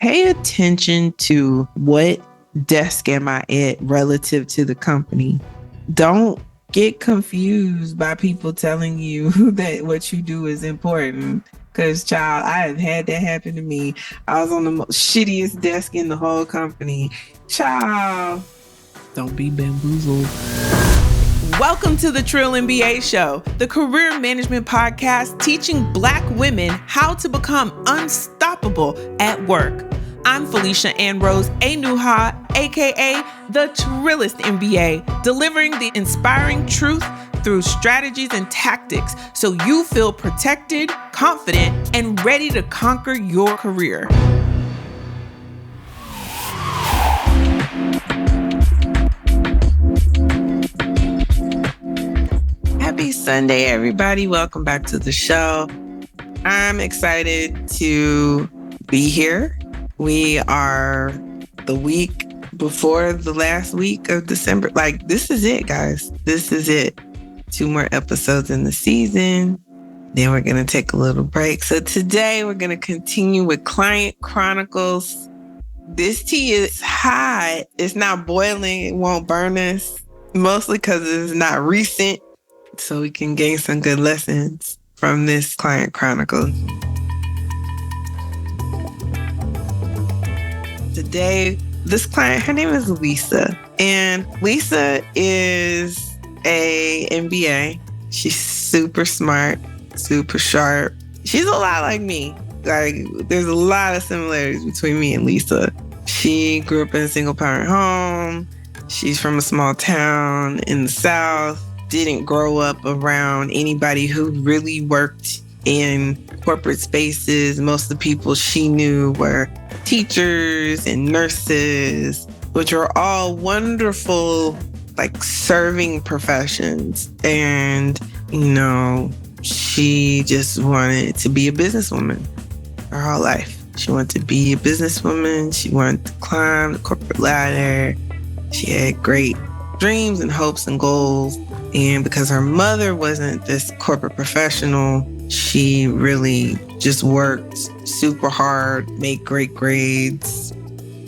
Pay attention to what desk am I at relative to the company. Don't get confused by people telling you that what you do is important. Because, child, I have had that happen to me. I was on the most shittiest desk in the whole company. Child, don't be bamboozled. Welcome to the Trill MBA Show, the career management podcast teaching Black women how to become unstoppable at work. I'm Felicia 𝗵𝗶𝘆, aka the Trillest MBA, delivering the inspiring truth through strategies and tactics so you feel protected, confident, and ready to conquer your career. Happy Sunday, everybody. Welcome back to the show. I'm excited to be here. We are the week before the last week of December. Like, this is it, guys. This is it. 2 more episodes in the season. Then we're going to take a little break. So today we're going to continue with Client Chronicles. This tea is hot. It's not boiling. It won't burn us. Mostly because it's not recent. So we can gain some good lessons from this Client Chronicles. Today, this client, her name is Lisa. And Lisa is a MBA. She's super smart, super sharp. She's a lot like me. Like, there's a lot of similarities between me and Lisa. She grew up in a single parent home. She's from a small town in the South. Didn't grow up around anybody who really worked in corporate spaces. Most of the people she knew were teachers and nurses, which are all wonderful, like, serving professions. And, you know, she just wanted to be a businesswoman her whole life. She wanted to be a businesswoman. She wanted to climb the corporate ladder. She had great dreams and hopes and goals. And because her mother wasn't this corporate professional, she really just worked super hard, made great grades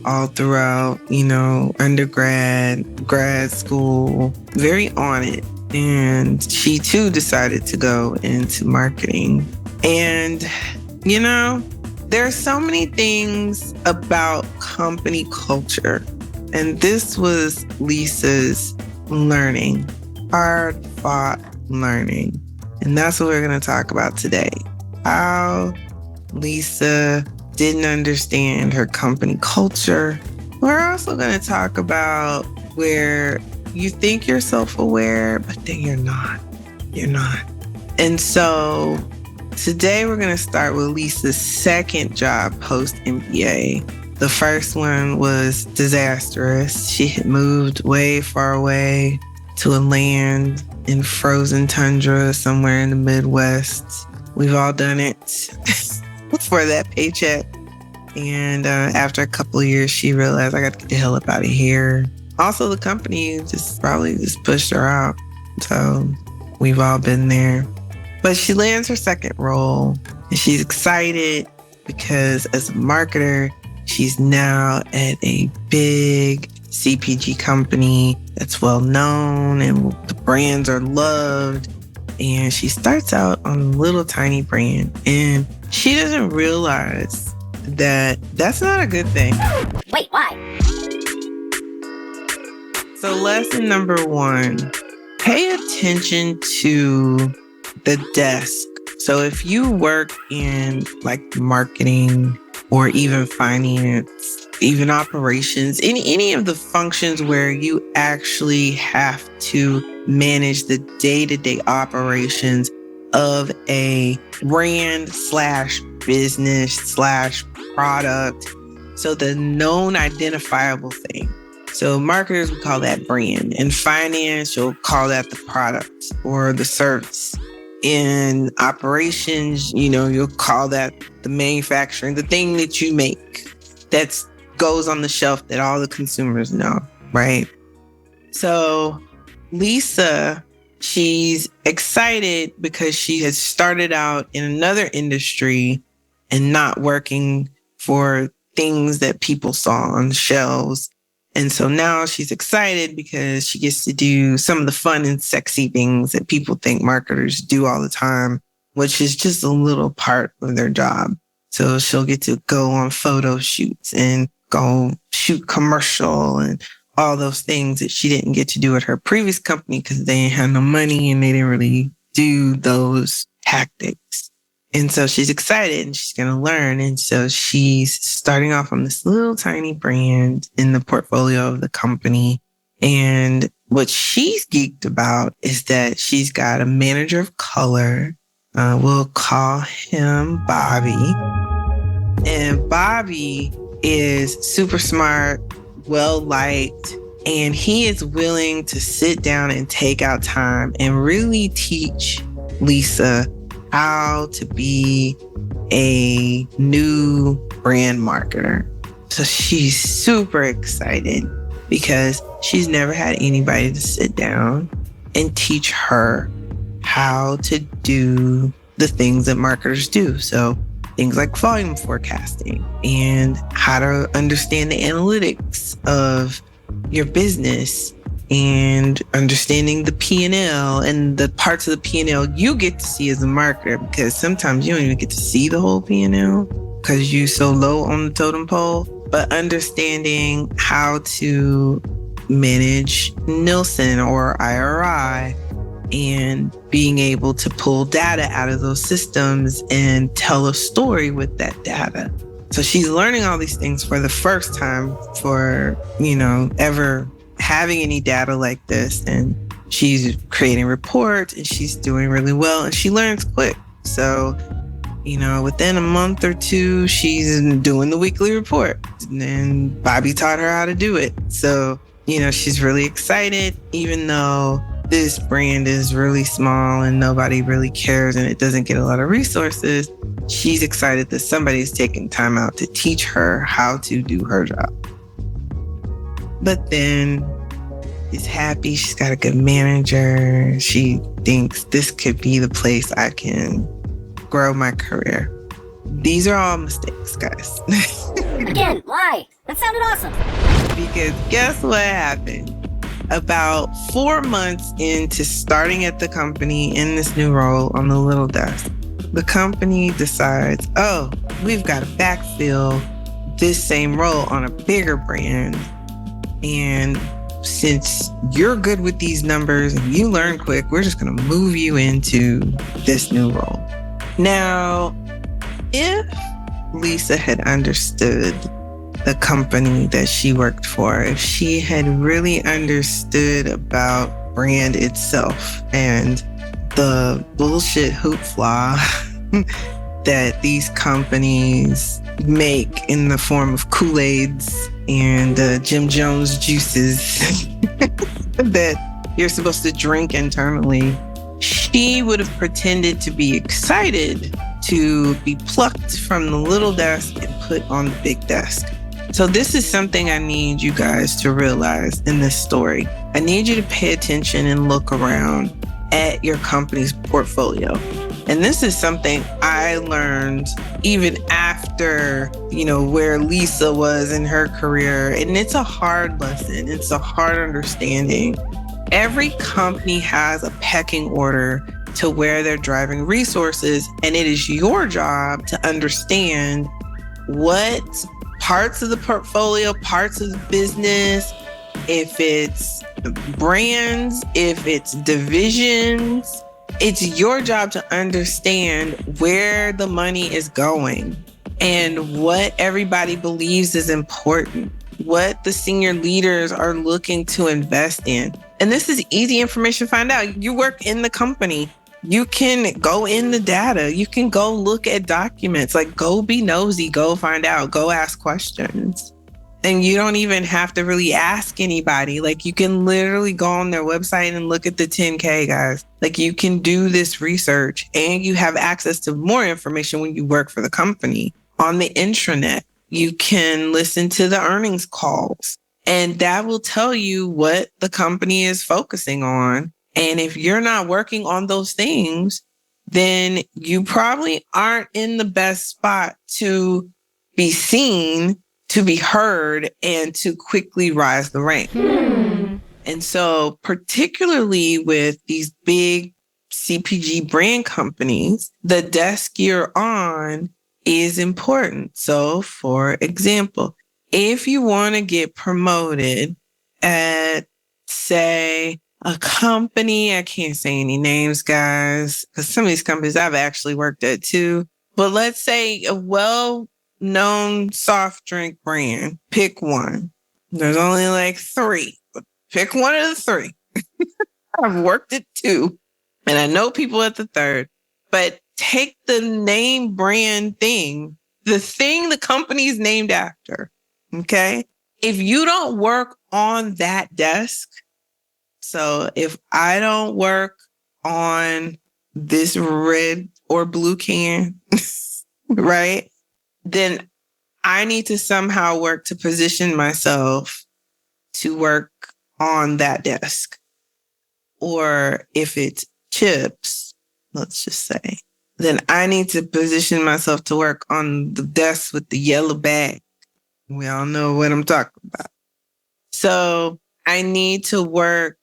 all throughout, you know, undergrad, grad school, very on it. And she too decided to go into marketing. And, you know, there are so many things about company culture. And this was Lisa's learning. Hard-fought learning. And that's what we're going to talk about today. How Lisa didn't understand her company culture. We're also going to talk about where you think you're self-aware, but then you're not. You're not. And so today we're going to start with Lisa's second job post-MBA. The first one was disastrous. She had moved way far away to a land in frozen tundra somewhere in the Midwest. We've all done it for that paycheck. And after a couple of years, she realized, I got to get the hell up out of here. Also, the company probably pushed her out. So we've all been there. But she lands her second role, and she's excited because as a marketer, she's now at a big CPG company that's well known and the brands are loved. And she starts out on a little tiny brand, and she doesn't realize that that's not a good thing. Wait, why? So lesson number 1, pay attention to the desk. So if you work in like marketing or even finance, even operations, any of the functions where you actually have to manage the day-to-day operations of a brand / business / product. So the known identifiable thing. So marketers would call that brand. In finance, you'll call that the product or the service. In operations, you know, you'll call that the manufacturing, the thing that you make that goes on the shelf that all the consumers know, right? So Lisa, she's excited because she has started out in another industry and not working for things that people saw on the shelves. And so now she's excited because she gets to do some of the fun and sexy things that people think marketers do all the time, which is just a little part of their job. So she'll get to go on photo shoots and go shoot commercial and all those things that she didn't get to do at her previous company because they didn't have no money and they didn't really do those tactics. And so she's excited and she's going to learn. And so she's starting off on this little tiny brand in the portfolio of the company. And what she's geeked about is that she's got a manager of color. We'll call him Bobby. And Bobby is super smart, well-liked, and he is willing to sit down and take out time and really teach Lisa how to be a new brand marketer. So she's super excited because she's never had anybody to sit down and teach her how to do the things that marketers do. So things like volume forecasting and how to understand the analytics of your business and understanding the P&L and the parts of the P&L you get to see as a marketer, because sometimes you don't even get to see the whole P&L because you're so low on the totem pole. But understanding how to manage Nielsen or IRI and being able to pull data out of those systems and tell a story with that data. So she's learning all these things for the first time for, ever having any data like this. And she's creating reports and she's doing really well and she learns quick. So, within a month or two, she's doing the weekly report and Bobby taught her how to do it. So, she's really excited, even though this brand is really small and nobody really cares and it doesn't get a lot of resources. She's excited that somebody's taking time out to teach her how to do her job. But then she's happy. She's got a good manager. She thinks this could be the place I can grow my career. These are all mistakes, guys. Again, why? That sounded awesome. Because guess what happened? About 4 months into starting at the company in this new role on the little desk, the company decides, we've got to backfill this same role on a bigger brand. And since you're good with these numbers and you learn quick, we're just going to move you into this new role. Now, if Lisa had understood the company that she worked for, if she had really understood about brand itself and the bullshit hoopla that these companies make in the form of Kool-Aids and Jim Jones juices that you're supposed to drink internally, she would have pretended to be excited to be plucked from the little desk and put on the big desk. So this is something I need you guys to realize in this story. I need you to pay attention and look around at your company's portfolio. And this is something I learned even after, where Lisa was in her career. And it's a hard lesson. It's a hard understanding. Every company has a pecking order to where they're driving resources. And it is your job to understand what parts of the portfolio, parts of the business, if it's brands, if it's divisions, it's your job to understand where the money is going and what everybody believes is important, what the senior leaders are looking to invest in. And this is easy information to find out. You work in the company. You can go in the data. You can go look at documents. Go be nosy, go find out, go ask questions. And you don't even have to really ask anybody. You can literally go on their website and look at the 10K, guys. You can do this research and you have access to more information when you work for the company on the intranet. You can listen to the earnings calls and that will tell you what the company is focusing on. And if you're not working on those things, then you probably aren't in the best spot to be seen to be heard and to quickly rise the rank. And so particularly with these big CPG brand companies, the desk you're on is important. So for example, if you want to get promoted at, say, a company, I can't say any names, guys, because some of these companies I've actually worked at too. But let's say a well-known soft drink brand, pick one. There's only like 3. Pick one of the 3. I've worked at 2, and I know people at the 3rd. But take the name brand thing, the thing the company's named after, okay? If you don't work on that desk, so if I don't work on this red or blue can, right, then I need to somehow work to position myself to work on that desk. Or if it's chips, let's just say, then I need to position myself to work on the desk with the yellow bag. We all know what I'm talking about. So I need to work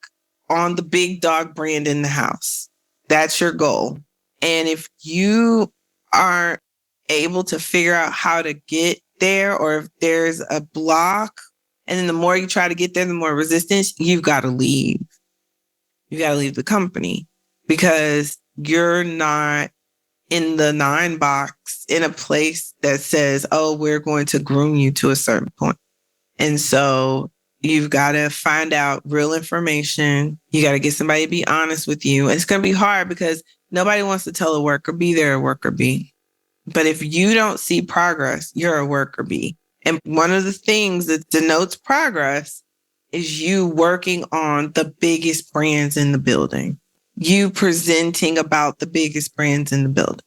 on the big dog brand in the house. That's your goal. And if you aren't able to figure out how to get there, or if there's a block, and then the more you try to get there, the more resistance, you've got to leave. You got to leave the company because you're not in the 9 box in a place that says, oh, we're going to groom you to a certain point. And so you've got to find out real information. You got to get somebody to be honest with you. And it's going to be hard because nobody wants to tell a worker B they're a worker B. But if you don't see progress, you're a worker B. And one of the things that denotes progress is you working on the biggest brands in the building. You presenting about the biggest brands in the building.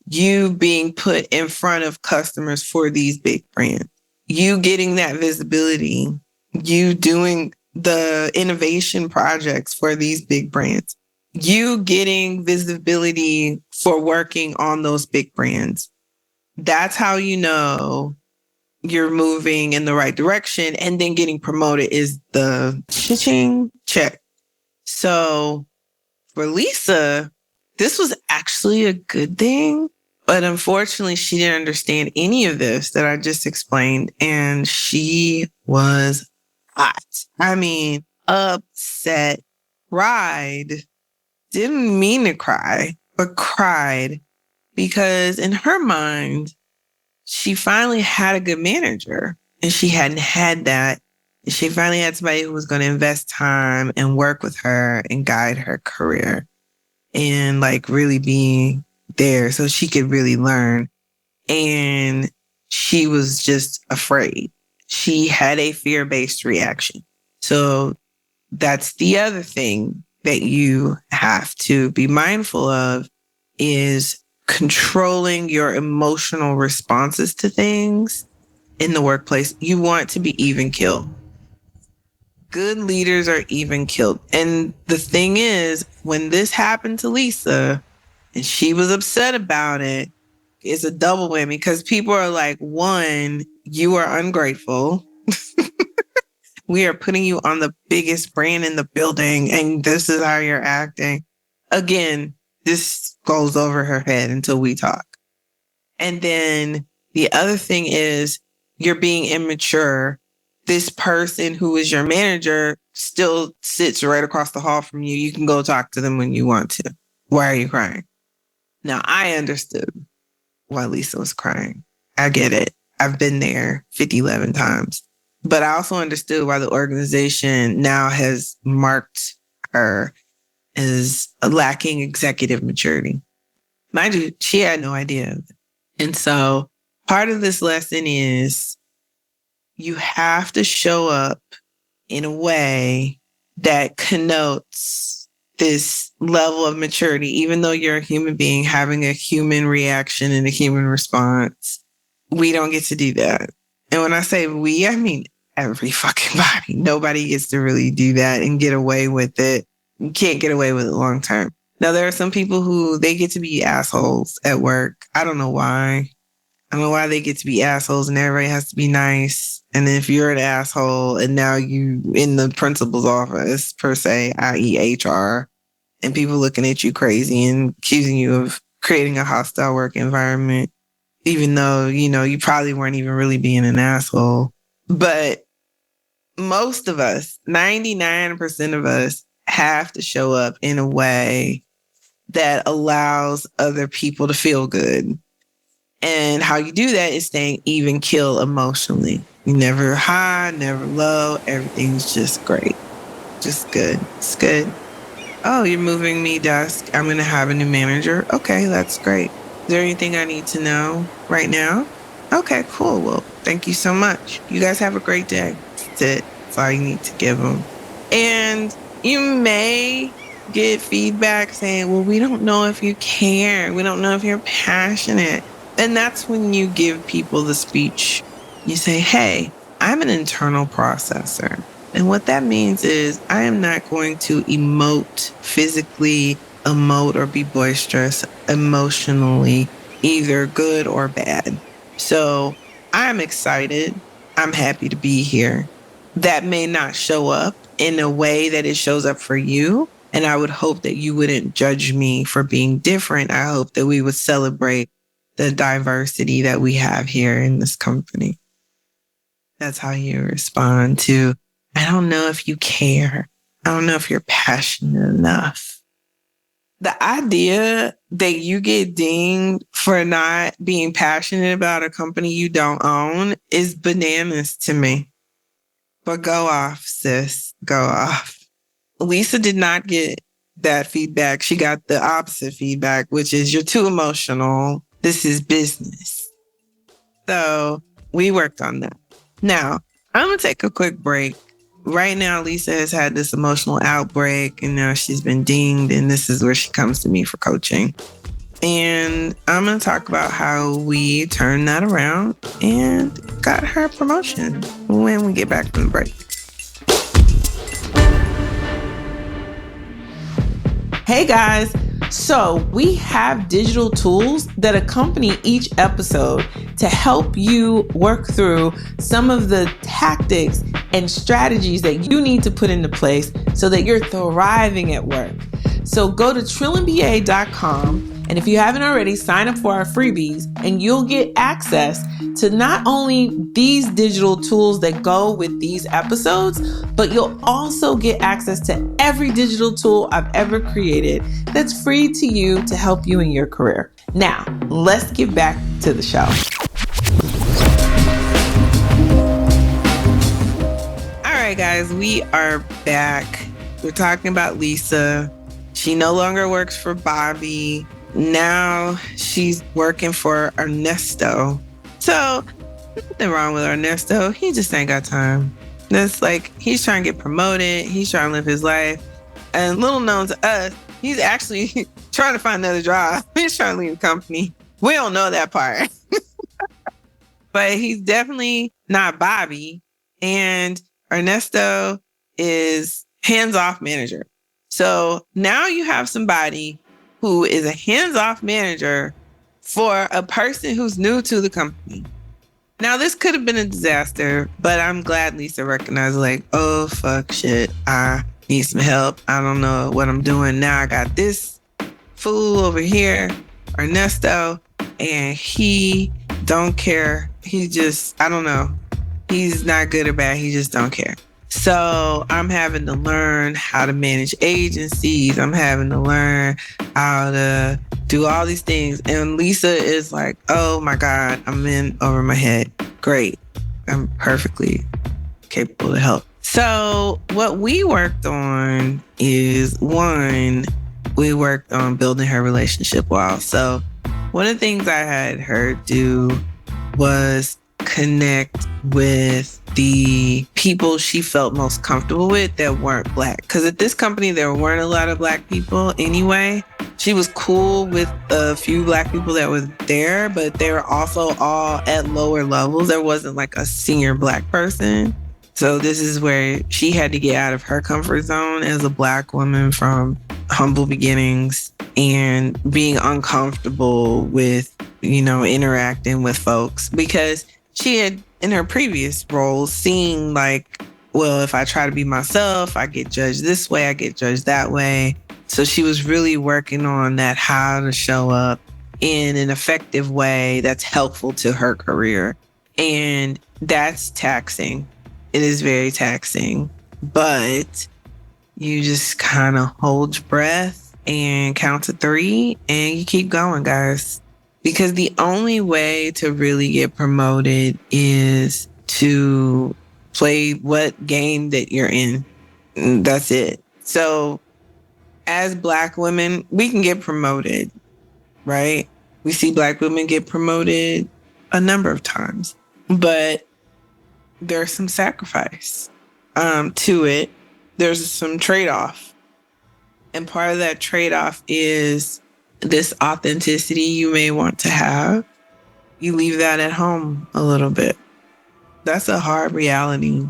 You being put in front of customers for these big brands. You getting that visibility. You doing the innovation projects for these big brands. You getting visibility for working on those big brands. That's how you know you're moving in the right direction, and then getting promoted is the cha-ching check. So for Lisa, this was actually a good thing, but unfortunately she didn't understand any of this that I just explained, and she was hot. I mean, upset, cried, didn't mean to cry, but cried because in her mind, she finally had a good manager, and she hadn't had that. She finally had somebody who was going to invest time and work with her and guide her career and like really be there so she could really learn. And she was just afraid. She had a fear-based reaction. So that's the other thing that you have to be mindful of is controlling your emotional responses to things in the workplace. You want to be even keeled. Good leaders are even keeled. And the thing is, when this happened to Lisa and she was upset about it, it's a double whammy because people are like, 1, you are ungrateful. We are putting you on the biggest brand in the building and this is how you're acting. Again, this goes over her head until we talk. And then the other thing is you're being immature. This person who is your manager still sits right across the hall from you. You can go talk to them when you want to. Why are you crying? Now, I understood why Lisa was crying. I get it. I've been there 11 times. But I also understood why the organization now has marked her as lacking executive maturity. Mind you, she had no idea. And so part of this lesson is you have to show up in a way that connotes this level of maturity, even though you're a human being having a human reaction and a human response. We don't get to do that. And when I say we, I mean every fucking body. Nobody gets to really do that and get away with it. You can't get away with it long term. Now, there are some people who they get to be assholes at work. I don't know why. I don't know why they get to be assholes and everybody has to be nice. And then if you're an asshole and now you in the principal's office, per se, i.e. HR, and people looking at you crazy and accusing you of creating a hostile work environment, even though, you probably weren't even really being an asshole. But most of us, 99% of us, have to show up in a way that allows other people to feel good. And how you do that is staying even keel emotionally. You're never high, never low. Everything's just great. Just good. It's good. Oh, you're moving me desk. I'm going to have a new manager. Okay, that's great. Is there anything I need to know right now? Okay, cool. Well, thank you so much. You guys have a great day. That's it. That's all you need to give them. And you may get feedback saying, well, we don't know if you care. We don't know if you're passionate. And that's when you give people the speech. You say, hey, I'm an internal processor. And what that means is I am not going to physically emote or be boisterous emotionally, either good or bad. So I'm excited. I'm happy to be here. That may not show up in a way that it shows up for you. And I would hope that you wouldn't judge me for being different. I hope that we would celebrate the diversity that we have here in this company. That's how you respond to, I don't know if you care. I don't know if you're passionate enough. The idea that you get dinged for not being passionate about a company you don't own is bananas to me. But go off, sis. Go off. Lisa did not get that feedback. She got the opposite feedback, which is you're too emotional. This is business. So we worked on that. Now, I'm going to take a quick break. Right now, Lisa has had this emotional outbreak and now she's been dinged, and this is where she comes to me for coaching. And I'm going to talk about how we turned that around and got her promotion when we get back from the break. Hey guys, so we have digital tools that accompany each episode to help you work through some of the tactics and strategies that you need to put into place so that you're thriving at work. So go to TrillMBA.com, and if you haven't already, sign up for our freebies and you'll get access to not only these digital tools that go with these episodes, but you'll also get access to every digital tool I've ever created that's free to you to help you in your career. Now, let's get back to the show. All right, guys, we are back. We're talking about Lisa. She no longer works for Bobby. Now she's working for Ernesto. So, nothing wrong with Ernesto. He just ain't got time. That's like, he's trying to get promoted. He's trying to live his life. And little known to us, he's actually trying to find another job. He's trying to leave the company. We don't know that part. But he's definitely not Bobby. And Ernesto is hands-off manager. So now you have somebody who is a hands-off manager for a person who's new to the company. Now, this could have been a disaster, but I'm glad Lisa recognized, like, oh, fuck, shit, I need some help. I don't know what I'm doing. Now I got this fool over here, Ernesto, and he don't care. He just, I don't know. He's not good or bad. He just don't care. So I'm having to learn how to manage agencies. I'm having to learn how to do all these things. And Lisa is like, oh my God, I'm in over my head. Great. I'm perfectly capable to help. So what we worked on is, one, we worked on building her relationship well. So one of the things I had her do was connect with the people she felt most comfortable with that weren't Black. Because at this company, there weren't a lot of Black people anyway. She was cool with a few Black people that were there, but they were also all at lower levels. There wasn't like a senior Black person. So this is where she had to get out of her comfort zone as a Black woman from humble beginnings and being uncomfortable with interacting with folks, because she had in her previous roles seen like, well, if I try to be myself, I get judged this way, I get judged that way. So she was really working on that, how to show up in an effective way that's helpful to her career. And that's taxing. It is very taxing. But you just kind of hold your breath and count to 3 and you keep going, guys. Because the only way to really get promoted is to play what game that you're in. That's it. So as Black women, we can get promoted, right? We see Black women get promoted a number of times, but there's some sacrifice to it. There's some trade-off. And part of that trade-off is this authenticity you may want to have. You leave that at home a little bit. That's a hard reality.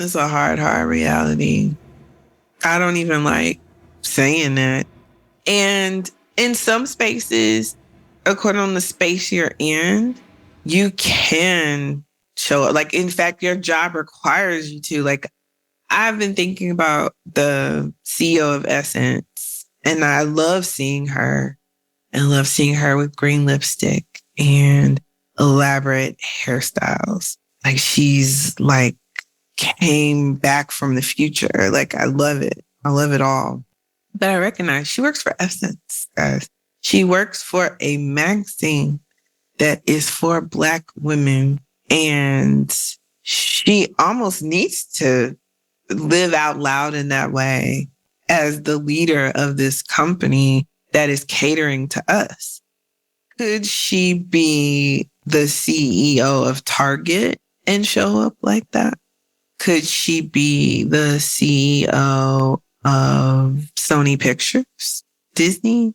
It's a hard reality. I don't even like saying that. And in some spaces, according to the space you're in, you can show up. Like, in fact, your job requires you to. Like, I've been thinking about the CEO of Essence, and I love seeing her. I love seeing her with green lipstick and elaborate hairstyles. Like, she's like came back from the future. Like, I love it. I love it all. But I recognize she works for Essence, guys. She works for a magazine that is for Black women. And she almost needs to live out loud in that way as the leader of this company that is catering to us. Could she be the CEO of Target and show up like that? Could she be the CEO of Sony Pictures, Disney?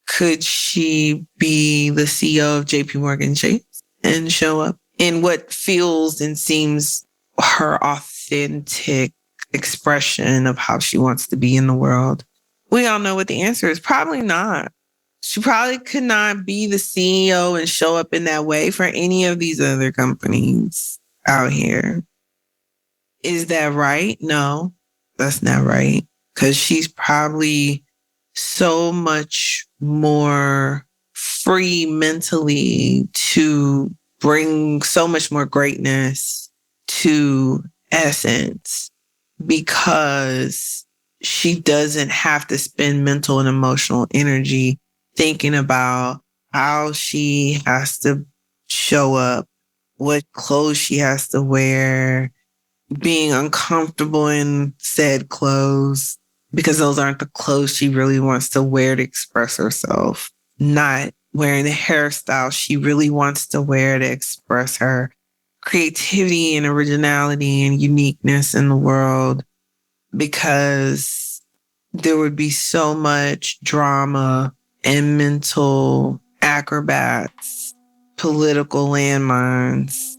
Could she be the CEO of JPMorgan Chase and show up in what feels and seems her authentic expression of how she wants to be in the world? We all know what the answer is. Probably not. She probably could not be the CEO and show up in that way for any of these other companies out here. Is that right? No, that's not right. Because she's probably so much more free mentally to bring so much more greatness to Essence, because she doesn't have to spend mental and emotional energy thinking about how she has to show up, what clothes she has to wear, being uncomfortable in said clothes, because those aren't the clothes she really wants to wear to express herself. Not wearing the hairstyle she really wants to wear to express her creativity and originality and uniqueness in the world, because there would be so much drama and mental acrobats, political landmines.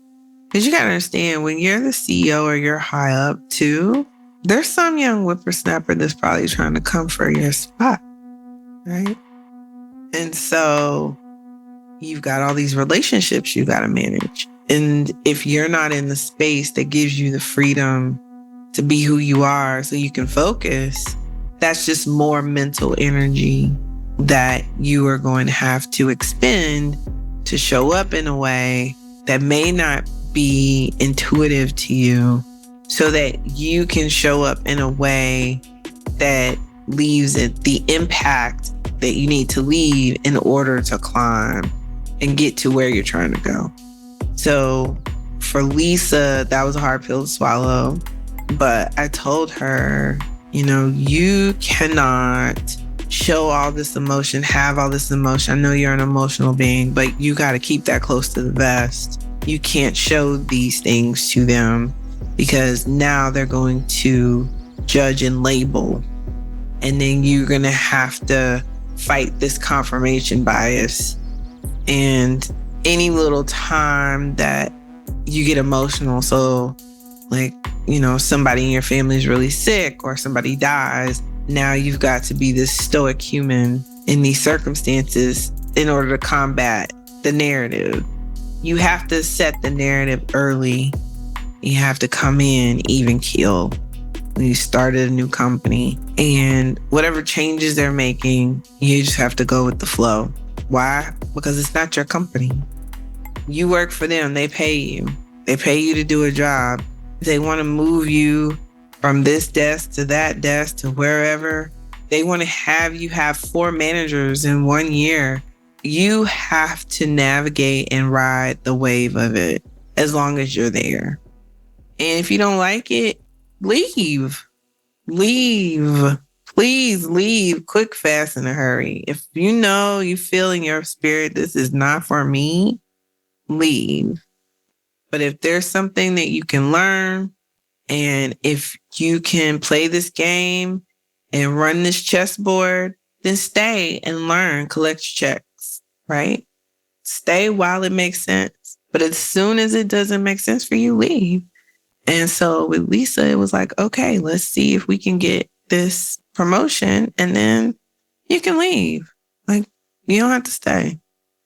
Because you got to understand, when you're the CEO or you're high up too, there's some young whippersnapper that's probably trying to come for your spot, right? And so you've got all these relationships you got to manage. And if you're not in the space that gives you the freedom to be who you are so you can focus, that's just more mental energy that you are going to have to expend to show up in a way that may not be intuitive to you, so that you can show up in a way that leaves it the impact that you need to leave in order to climb and get to where you're trying to go. So for Lisa, that was a hard pill to swallow. But I told her, you cannot show all this emotion, have all this emotion. I know you're an emotional being, but you got to keep that close to the vest. You can't show these things to them, because now they're going to judge and label. And then you're going to have to fight this confirmation bias. And any little time that you get emotional, so like, somebody in your family is really sick or somebody dies, now you've got to be this stoic human in these circumstances. in order to combat the narrative. You have to set the narrative early. You have to come in even keel when you started a new company. And whatever changes they're making, you just have to go with the flow. Why? Because it's not your company. You work for them. They pay you. They pay you to do a job. They want to move you from this desk to that desk to wherever. They want to have you have 4 managers in 1 year. You have to navigate and ride the wave of it as long as you're there. And if you don't like it, leave. Leave. Please leave quick, fast, in a hurry. If you know, you feel in your spirit, this is not for me, leave. But if there's something that you can learn, and if you can play this game and run this chessboard, then stay and learn, collect your checks, right? Stay while it makes sense. But as soon as it doesn't make sense for you, leave. And so with Lisa, it was like, okay, let's see if we can get this promotion and then you can leave. Like, you don't have to stay.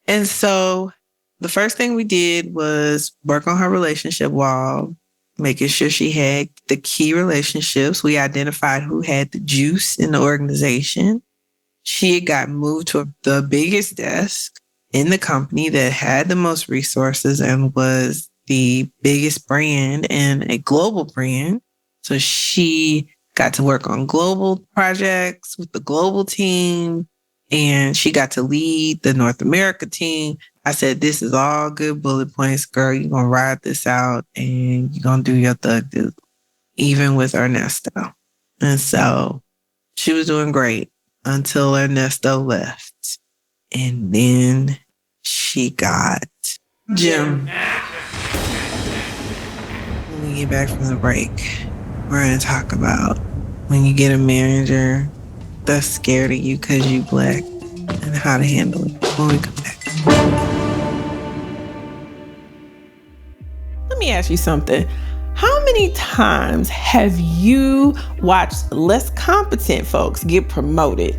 And so the first thing we did was work on her relationship wall, making sure she had the key relationships. We identified who had the juice in the organization. She got moved to the biggest desk in the company that had the most resources and was the biggest brand and a global brand. So she got to work on global projects with the global team, and she got to lead the North America team. I said, this is all good bullet points, girl. You're going to ride this out and you're going to do your thug do, even with Ernesto. And so she was doing great until Ernesto left. And then she got Jim. When we get back from the break, we're going to talk about when you get a manager that's scared of you because you Black and how to handle it when we come back. Let me ask you something. How many times have you watched less competent folks get promoted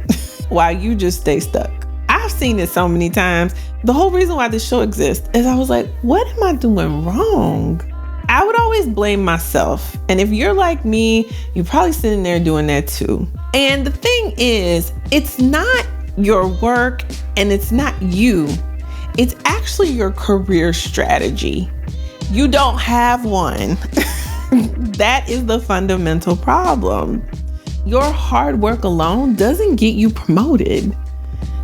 while you just stay stuck? I've seen it so many times. The whole reason why this show exists is I was like, what am I doing wrong? I would always blame myself. And if you're like me, you're probably sitting there doing that too. And the thing is, it's not your work and it's not you. It's actually your career strategy. You don't have one. That is the fundamental problem. Your hard work alone doesn't get you promoted.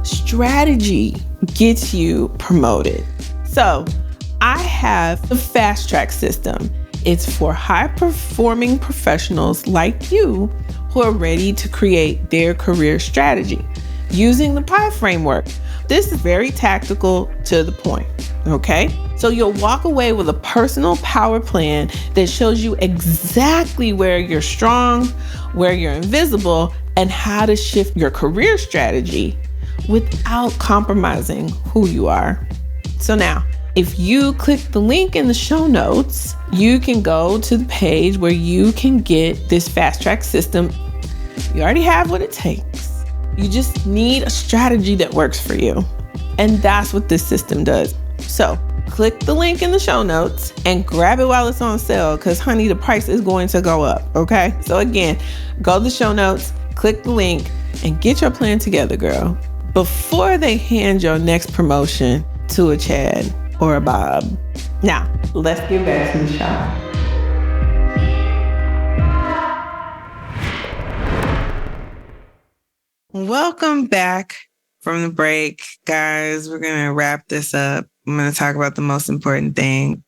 Strategy gets you promoted. So I have the fast track system. It's for high performing professionals like you who are ready to create their career strategy using the PI framework. This is very tactical, to the point, okay? So you'll walk away with a personal power plan that shows you exactly where you're strong, where you're invisible, and how to shift your career strategy without compromising who you are. So now, if you click the link in the show notes, you can go to the page where you can get this fast track system. You already have what it takes. You just need a strategy that works for you. And that's what this system does. So click the link in the show notes and grab it while it's on sale, because honey, the price is going to go up, okay? So again, go to the show notes, click the link, and get your plan together, girl, before they hand your next promotion to a Chad or a Bob. Now, let's get back to the show. Welcome back from the break, guys. We're going to wrap this up. I'm going to talk about the most important thing.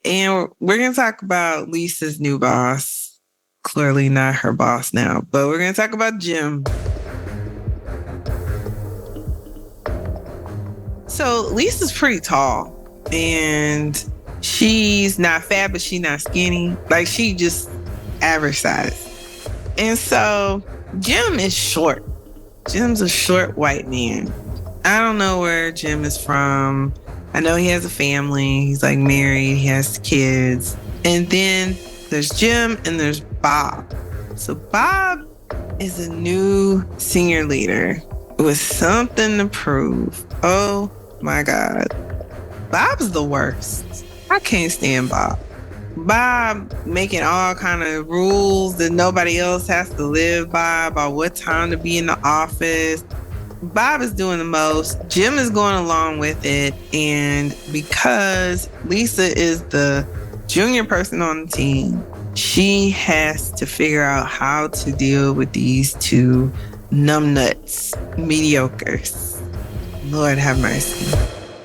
And we're going to talk about Lisa's new boss. Clearly not her boss now, but we're going to talk about Jim. So Lisa's pretty tall, and she's not fat, but she's not skinny. Like, she just average size. And so Jim is short. Jim's a short white man. I don't know where Jim is from. I know he has a family. He's like married. He has kids. And then there's Jim and there's Bob. So Bob is a new senior leader with something to prove. Oh my God. Bob's the worst. I can't stand Bob. Bob making all kind of rules that nobody else has to live by about what time to be in the office. Bob is doing the most. Jim is going along with it. And because Lisa is the junior person on the team, she has to figure out how to deal with these two numbnuts, mediocres. Lord have mercy.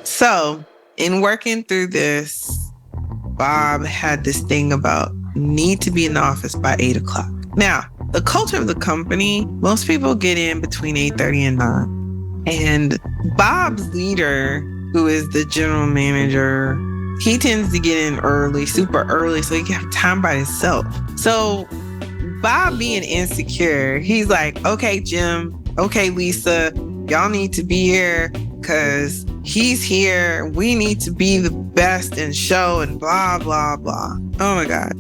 So in working through this, Bob had this thing about need to be in the office by 8 o'clock. Now, the culture of the company, most people get in between 8:30 and 9. And Bob's leader, who is the general manager, he tends to get in early, super early, so he can have time by himself. So Bob being insecure, he's like, okay, Jim, okay, Lisa, y'all need to be here because he's here. We need to be the best and show and blah, blah, blah. Oh my God.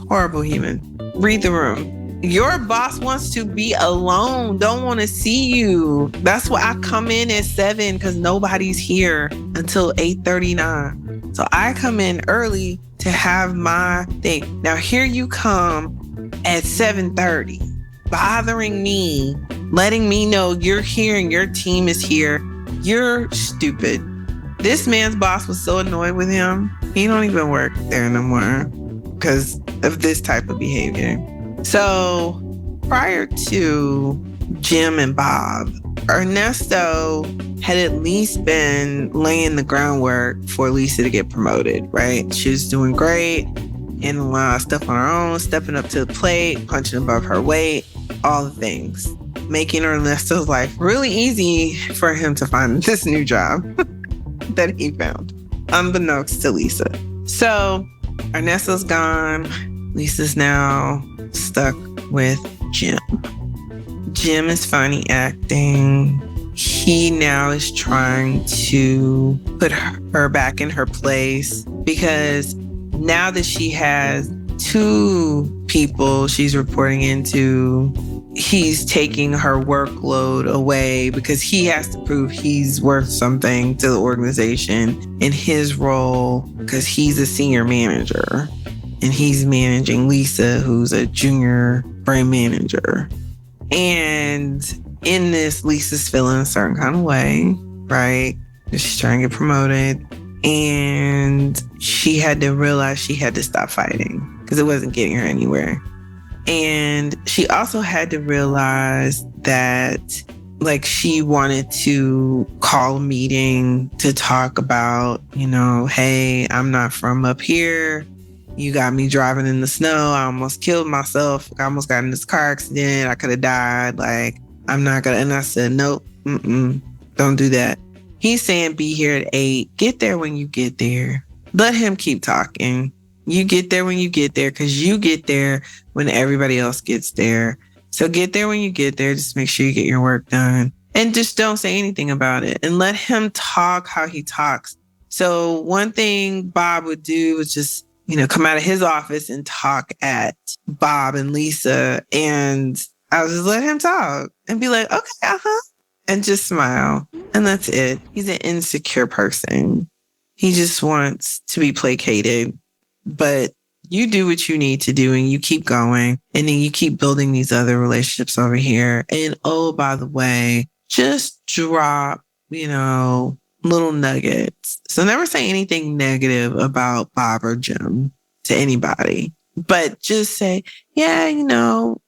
Horrible human. Read the room. Your boss wants to be alone, don't want to see you. That's why I come in at 7 because nobody's here until 8:39. So I come in early to have my thing. Now here you come at 7:30, bothering me, letting me know you're here and your team is here. You're stupid. This man's boss was so annoyed with him, he don't even work there no more because of this type of behavior. So prior to Jim and Bob, Ernesto had at least been laying the groundwork for Lisa to get promoted, right? She was doing great, and a lot of stuff on her own, stepping up to the plate, punching above her weight, all the things, making Ernesto's life really easy for him to find this new job that he found, unbeknownst to Lisa. So Ernesto's gone. Lisa's now stuck with Jim. Jim is funny acting. He now is trying to put her back in her place because now that she has 2 people she's reporting into, he's taking her workload away because he has to prove he's worth something to the organization in his role because he's a senior manager and he's managing Lisa, who's a junior brand manager. And in this, Lisa's feeling a certain kind of way, right? She's trying to get promoted. And she had to realize she had to stop fighting because it wasn't getting her anywhere. And she also had to realize that, like, she wanted to call a meeting to talk about, hey, I'm not from up here. You got me driving in the snow. I almost killed myself. I almost got in this car accident. I could have died. Like, I'm not going to. And I said, nope, don't do that. He's saying be here at 8. Get there when you get there. Let him keep talking. You get there when you get there because you get there when everybody else gets there. So get there when you get there. Just make sure you get your work done. And just don't say anything about it. And let him talk how he talks. So one thing Bob would do was just, come out of his office and talk at Bob and Lisa. And I would just let him talk and be like, okay, and just smile. And that's it. He's an insecure person. He just wants to be placated. But you do what you need to do and you keep going. And then you keep building these other relationships over here. And oh, by the way, just drop, little nuggets. So never say anything negative about Bob or Jim to anybody. But just say, yeah,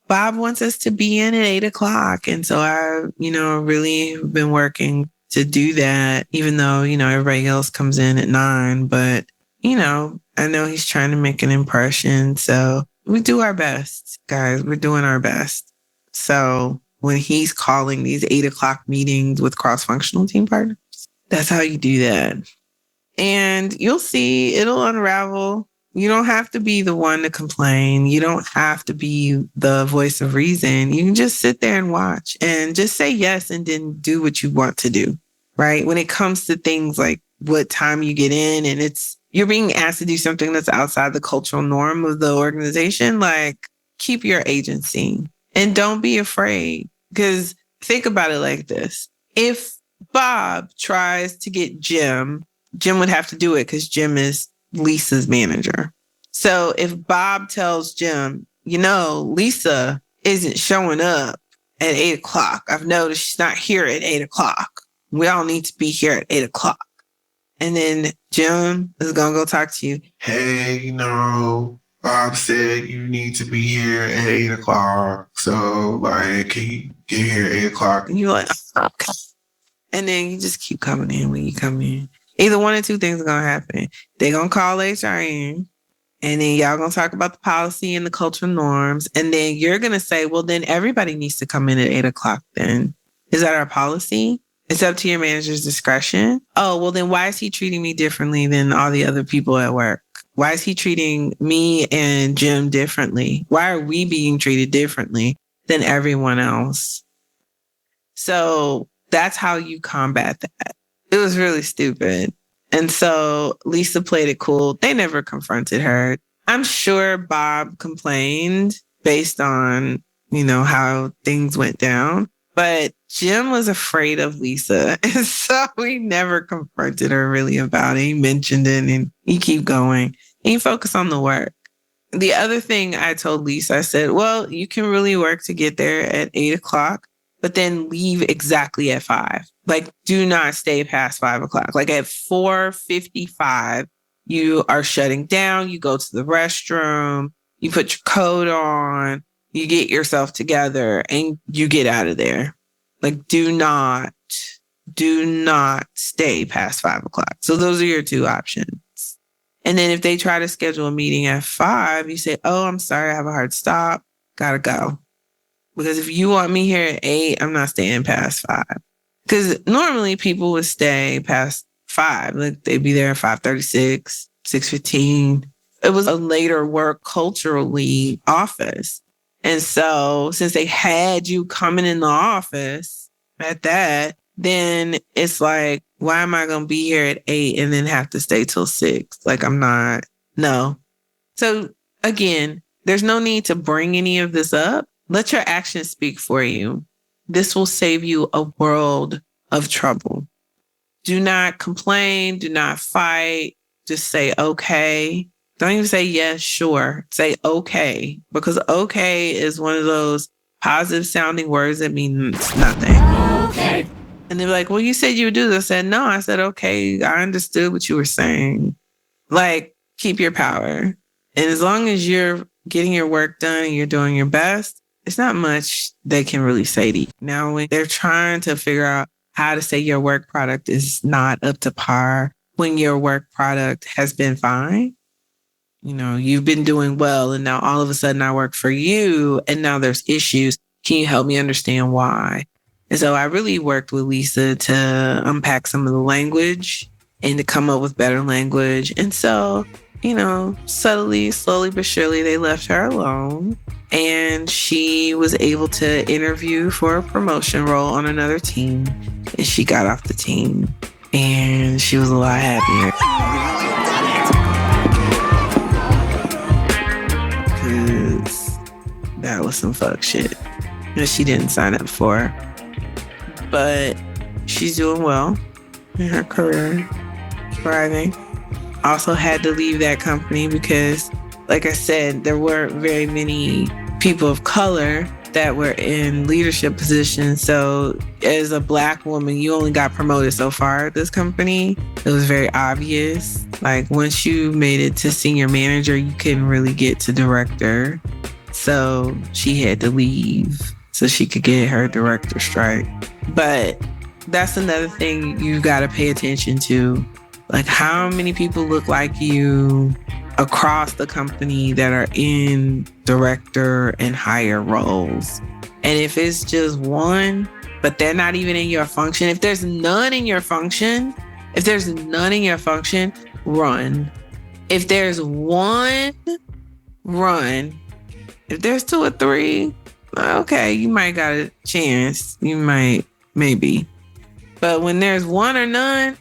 Bob wants us to be in at 8 o'clock. And so I, really have been working to do that, even though, everybody else comes in at 9. But, I know he's trying to make an impression. So we do our best, guys. We're doing our best. So when he's calling these 8 o'clock meetings with cross-functional team partners, that's how you do that. And you'll see it'll unravel. You don't have to be the one to complain. You don't have to be the voice of reason. You can just sit there and watch and just say yes and then do what you want to do, right? When it comes to things like what time you get in and you're being asked to do something that's outside the cultural norm of the organization, like keep your agency and don't be afraid. Because think about it like this. if Bob tries to get Jim would have to do it because Jim is Lisa's manager. So if Bob tells Jim, Lisa isn't showing up at 8:00. I've noticed she's not here at 8:00. We all need to be here at 8:00. And then Jim is going to go talk to you. Hey, Bob said you need to be here at 8:00. So, can you get here at 8:00? And you're like, okay. And then you just keep coming in when you come in. Either one or two things are going to happen. They're going to call HR in. And then y'all going to talk about the policy and the cultural norms. And then you're going to say, well, then everybody needs to come in at 8:00 then. Is that our policy? It's up to your manager's discretion. Oh, well, then why is he treating me differently than all the other people at work? Why is he treating me and Jim differently? Why are we being treated differently than everyone else? So that's how you combat that. It was really stupid. And so Lisa played it cool. They never confronted her. I'm sure Bob complained based on, how things went down. But Jim was afraid of Lisa. And so he never confronted her really about it. He mentioned it and he keep going. And you focus on the work. The other thing I told Lisa, I said, well, you can really work to get there at 8:00, but then leave exactly at 5. Do not stay past 5:00. At 4:55, you are shutting down. You go to the restroom. You put your coat on. You get yourself together and you get out of there. Do not stay past 5:00. So those are your two options. And then if they try to schedule a meeting at 5, you say, oh, I'm sorry, I have a hard stop. Gotta go. Because if you want me here at 8, I'm not staying past 5. Because normally people would stay past 5. They'd be there at 5:36, 6:15. It was a later work culturally office. And so since they had you coming in the office at that, then it's why am I going to be here at 8 and then have to stay till 6? I'm not. No. So again, there's no need to bring any of this up. Let your actions speak for you. This will save you a world of trouble. Do not complain. Do not fight. Just say, okay. Don't even say yes, sure. Say okay, because okay is one of those positive sounding words that means nothing. Okay. And they're like, well, you said you would do this. I said, no. I said, okay, I understood what you were saying. Keep your power. And as long as you're getting your work done and you're doing your best, it's not much they can really say to you. Now, when they're trying to figure out how to say your work product is not up to par when your work product has been fine, you've been doing well and now all of a sudden I work for you and now there's issues. Can you help me understand why? And so I really worked with Lisa to unpack some of the language and to come up with better language. And so, subtly, slowly but surely, they left her alone. And she was able to interview for a promotion role on another team. And she got off the team. And she was a lot happier. Because that was some fuck shit that she didn't sign up for. But she's doing well in her career, thriving. Also had to leave that company because, like I said, there weren't very many people of color that were in leadership positions. So as a Black woman, you only got promoted so far at this company. It was very obvious. Once you made it to senior manager, you couldn't really get to director. So she had to leave so she could get her director strike. But that's another thing you got to pay attention to. How many people look like you across the company that are in director and higher roles? And if it's just one, but they're not even in your function, if there's none in your function, run. If there's one, run. If there's 2 or 3, okay, you might got a chance. You might, maybe. But when there's one or none,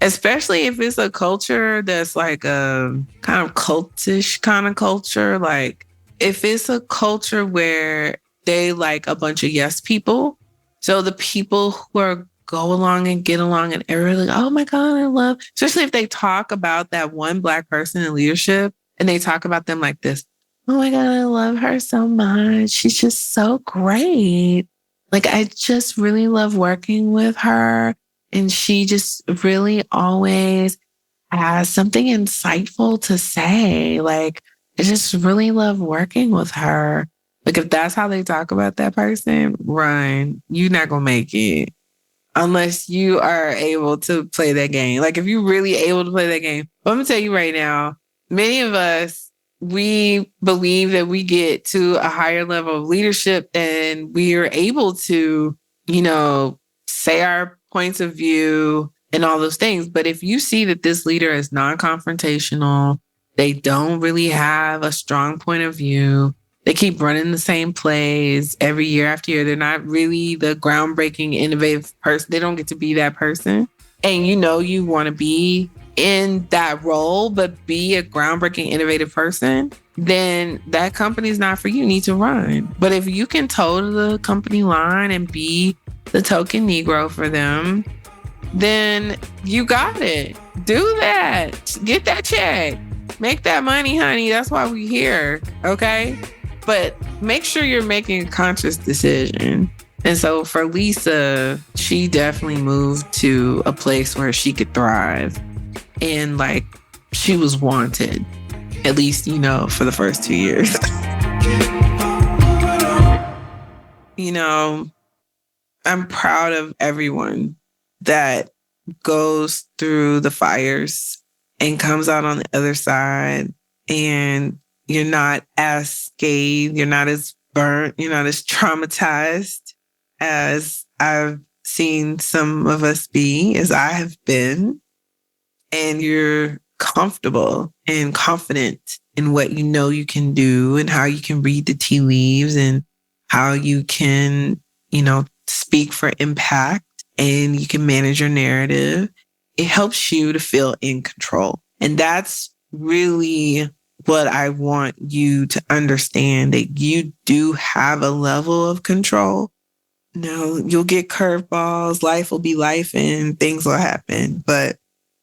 especially if it's a culture that's a kind of cultish kind of culture. If it's a culture where they like a bunch of yes people, So the people who are go along and get along and everybody like, oh my God, I love, especially if they talk about that one Black person in leadership and they talk about them like this. Oh my God, I love her so much. She's just so great. Like, I just really love working with her. And she just really always has something insightful to say. Like, I just really love working with her. Like, if that's how they talk about that person, run. You're not going to make it unless you are able to play that game. Like, if you're really able to play that game. But I'm going to tell you right now, many of us, we believe that we get to a higher level of leadership and we are able to, say our points of view and all those things. But if you see that this leader is non-confrontational, they don't really have a strong point of view, they keep running the same plays every year after year, they're not really the groundbreaking, innovative person. They don't get to be that person. And you want to be in that role, but be a groundbreaking, innovative person, then that company is not for you. You need to run. But if you can toe the company line and be the token Negro for them, then you got it. Do that. Get that check. Make that money, honey. That's why we're here. Okay? But make sure you're making a conscious decision. And so for Lisa, she definitely moved to a place where she could thrive. And she was wanted, at least, for the first 2 years. I'm proud of everyone that goes through the fires and comes out on the other side, and you're not as scathed, you're not as burnt, you're not as traumatized as I've seen some of us be, as I have been. And you're comfortable and confident in what you can do and how you can read the tea leaves and how you can, speak for impact and you can manage your narrative. It helps you to feel in control. And that's really what I want you to understand, that you do have a level of control. You'll get curveballs, life will be life and things will happen. But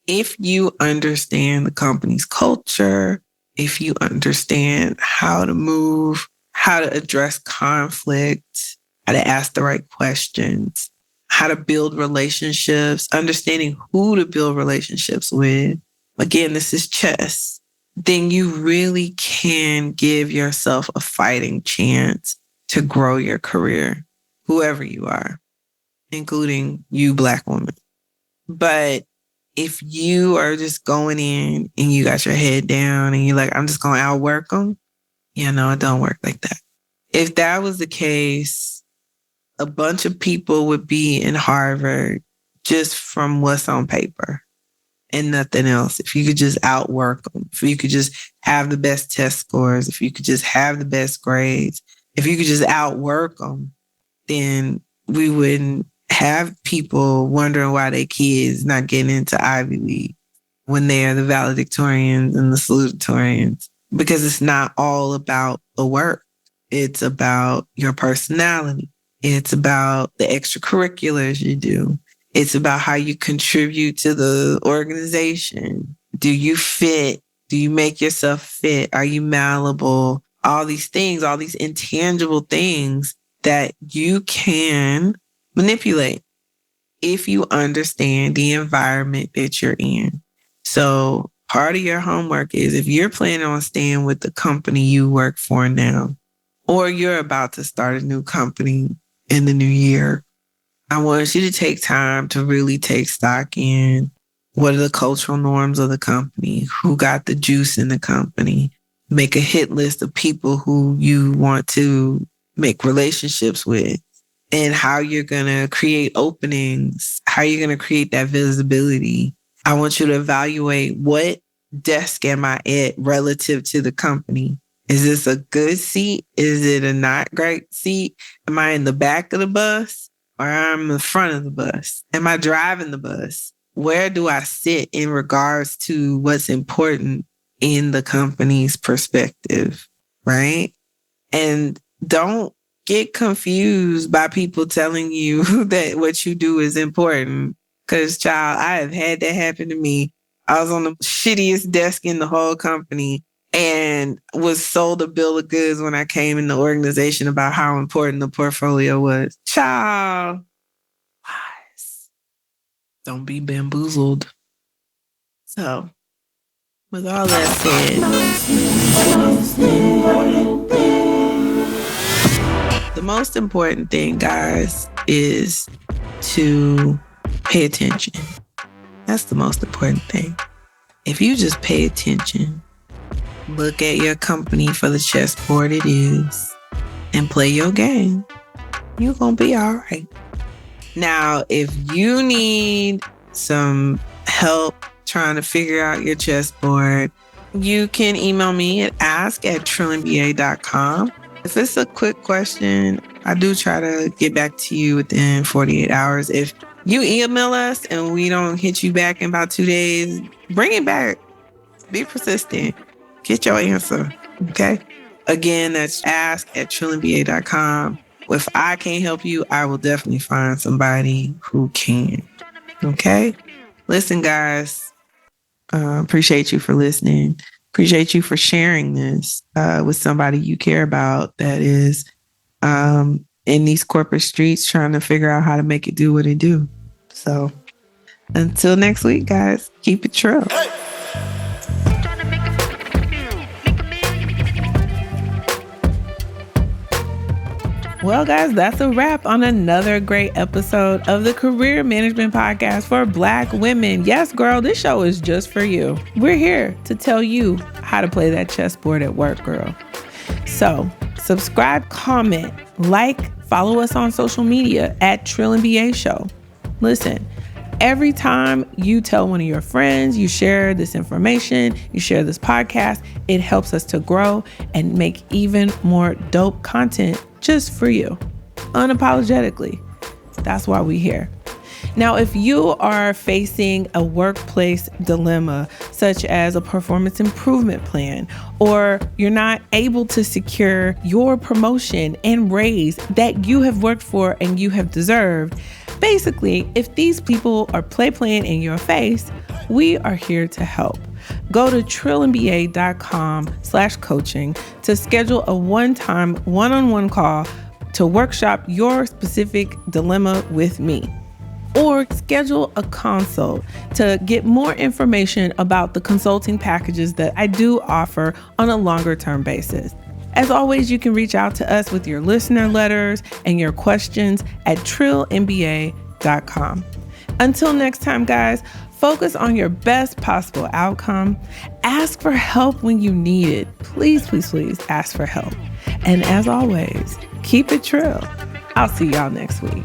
if you understand the company's culture, if you understand how to move, how to address conflict, how to ask the right questions, how to build relationships, understanding who to build relationships with, again, this is chess, then you really can give yourself a fighting chance to grow your career, whoever you are, including you, Black woman. But if you are just going in and you got your head down and you're like, I'm just going to outwork them, it don't work like that. If that was the case, a bunch of people would be in Harvard just from what's on paper and nothing else. If you could just outwork them, if you could just have the best test scores, if you could just have the best grades, if you could just outwork them, then we wouldn't have people wondering why their kids not getting into Ivy League when they are the valedictorians and the salutatorians, because it's not all about the work. It's about your personality. It's about the extracurriculars you do. It's about how you contribute to the organization. Do you fit? Do you make yourself fit? Are you malleable? All these things, all these intangible things that you can manipulate if you understand the environment that you're in. So part of your homework is, if you're planning on staying with the company you work for now, or you're about to start a new company in the new year, I want you to take time to really take stock in what are the cultural norms of the company, who got the juice in the company, make a hit list of people who you want to make relationships with, and how you're going to create openings, how you're going to create that visibility. I want you to evaluate, what desk am I at relative to the company? Is this a good seat? Is it a not great seat? Am I in the back of the bus or am I in the front of the bus? Am I driving the bus? Where do I sit in regards to what's important in the company's perspective, right? And don't get confused by people telling you that what you do is important. Because, child, I have had that happen to me. I was on the shittiest desk in the whole company and was sold a bill of goods when I came in the organization about how important the portfolio was. Child, lies. Don't be bamboozled. So, with all that said, the most important thing, guys, is to pay attention. That's the most important thing. If you just pay attention, look at your company for the chessboard it is, and play your game, you're going to be all right. Now, if you need some help trying to figure out your chessboard, you can email me at ask@TrillMBA.com. If it's a quick question, I do try to get back to you within 48 hours. If you email us and we don't hit you back in about 2 days, bring it back. Be persistent. Get your answer, okay? Again, that's ask@TrillMBA.com. If I can't help you, I will definitely find somebody who can, okay? Listen, guys, appreciate you for listening. Appreciate you for sharing this with somebody you care about that is in these corporate streets trying to figure out how to make it do what it do. So until next week, guys, keep it trill. Hey. Well, guys, that's a wrap on another great episode of the Career Management Podcast for Black women. Yes, girl, this show is just for you. We're here to tell you how to play that chessboard at work, girl. So subscribe, comment, like, follow us on social media at Trill MBA Show. Listen, every time you tell one of your friends, you share this information, you share this podcast, it helps us to grow and make even more dope content just for you, unapologetically. That's why we're here. Now, if you are facing a workplace dilemma, such as a performance improvement plan, or you're not able to secure your promotion and raise that you have worked for and you have deserved, basically, if these people are playing in your face, we are here to help. Go to TrillMBA.com/coaching to schedule a one-time one-on-one call to workshop your specific dilemma with me. Or schedule a consult to get more information about the consulting packages that I do offer on a longer-term basis. As always, you can reach out to us with your listener letters and your questions at TrillMBA.com. Until next time, guys, focus on your best possible outcome. Ask for help when you need it. Please, please, please ask for help. And as always, keep it trill. I'll see y'all next week.